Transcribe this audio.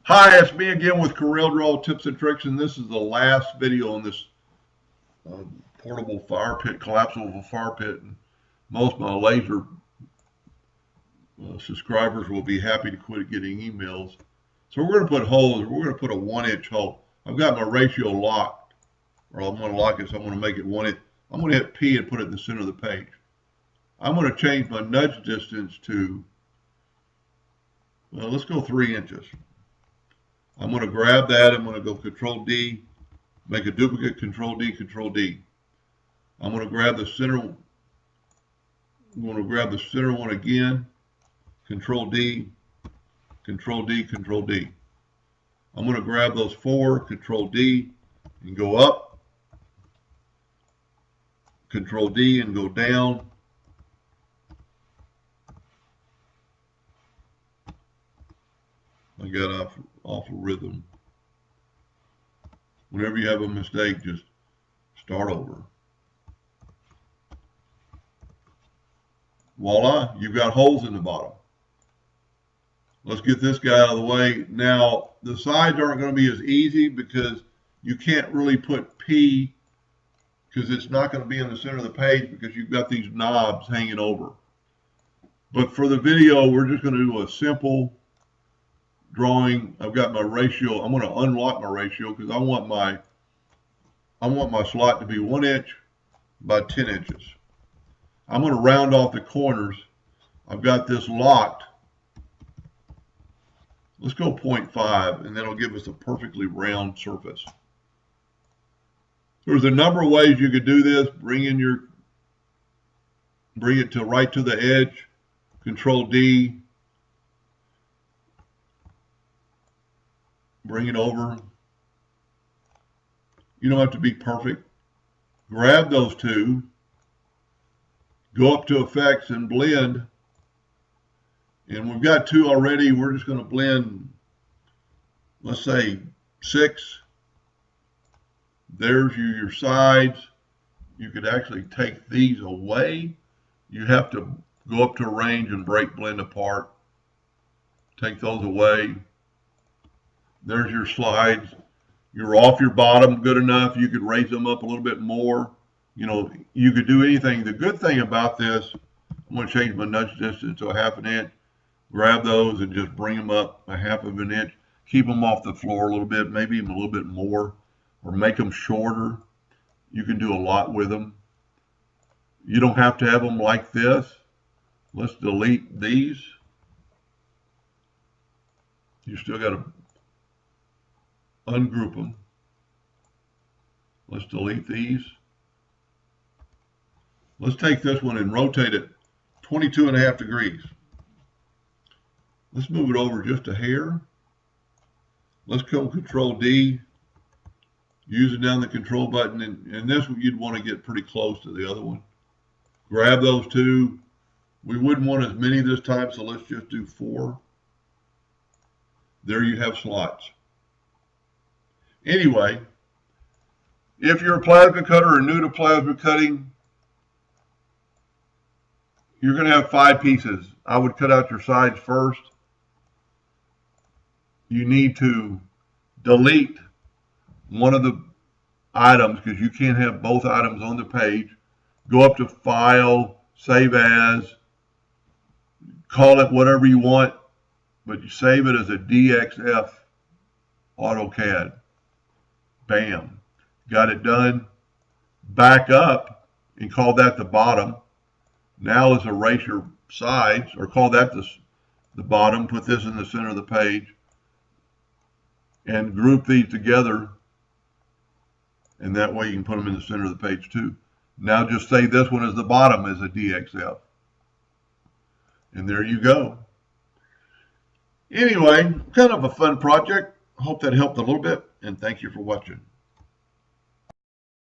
Hi, it's me again with Corel Draw Tips and Tricks, and this is the last video on this portable fire pit, collapsible fire pit. And most of my laser subscribers will be happy to quit getting emails. So we're going to put holes. We're going to put a 1-inch hole. I've got my ratio locked, or I'm going to lock it, so I'm going to make it 1 inch. I'm going to hit P and put it in the center of the page. I'm going to change my nudge distance to, well, let's go 3 inches. I'm going to grab that. I'm going to go Control D, make a duplicate, Control D, Control D. I'm going to grab the center. I'm going to grab the center one again, Control D, Control D, Control D. I'm going to grab those 4, Control D, and go up, Control D, and go down. I got off a rhythm. Whenever you have a mistake, just start over. Voila, you've got holes in the bottom. Let's get this guy out of the way. Now, the sides aren't going to be as easy because you can't really put P because it's not going to be in the center of the page because you've got these knobs hanging over. But for the video, we're just going to do a simple drawing. I've got my ratio. I'm going to unlock my ratio because I want my slot to be 1 inch by 10 inches. I'm going to round off the corners. I've got this locked. Let's go 0.5, and that'll give us a perfectly round surface. There's a number of ways you could do this. Bring it to right to the edge. Control D. Bring it over. You don't have to be perfect. Grab those two. Go up to Effects and Blend. And we've got 2 already. We're just going to blend, let's say 6. There's your sides. You could actually take these away. You have to go up to Arrange and Break Blend Apart. Take those away. There's your slides. You're off your bottom good enough. You could raise them up a little bit more. You know, you could do anything. The good thing about this, I'm going to change my nudge distance to 1/2 inch. Grab those and just bring them up 1/2 inch. Keep them off the floor a little bit, maybe even a little bit more, or make them shorter. You can do a lot with them. You don't have to have them like this. Let's delete these. You still got to ungroup them. Let's delete these. Let's take this one and rotate it 22.5 degrees. Let's move it over just a hair. Let's go Control D, using down the control button, and this one you'd want to get pretty close to the other one. Grab those 2. We wouldn't want as many this time, so let's just do 4. There you have slots. Anyway, if you're a plasma cutter or new to plasma cutting, you're going to have 5 pieces. I would cut out your sides first. You need to delete one of the items because you can't have both items on the page. Go up to File, Save As, call it whatever you want, but you save it as a DXF AutoCAD. Bam. Got it done. Back up and call that the bottom. Now let's erase your sides, or call that the bottom. Put this in the center of the page. And group these together. And that way you can put them in the center of the page too. Now just say this one is the bottom as a DXF. And there you go. Anyway, kind of a fun project. Hope that helped a little bit. And thank you for watching.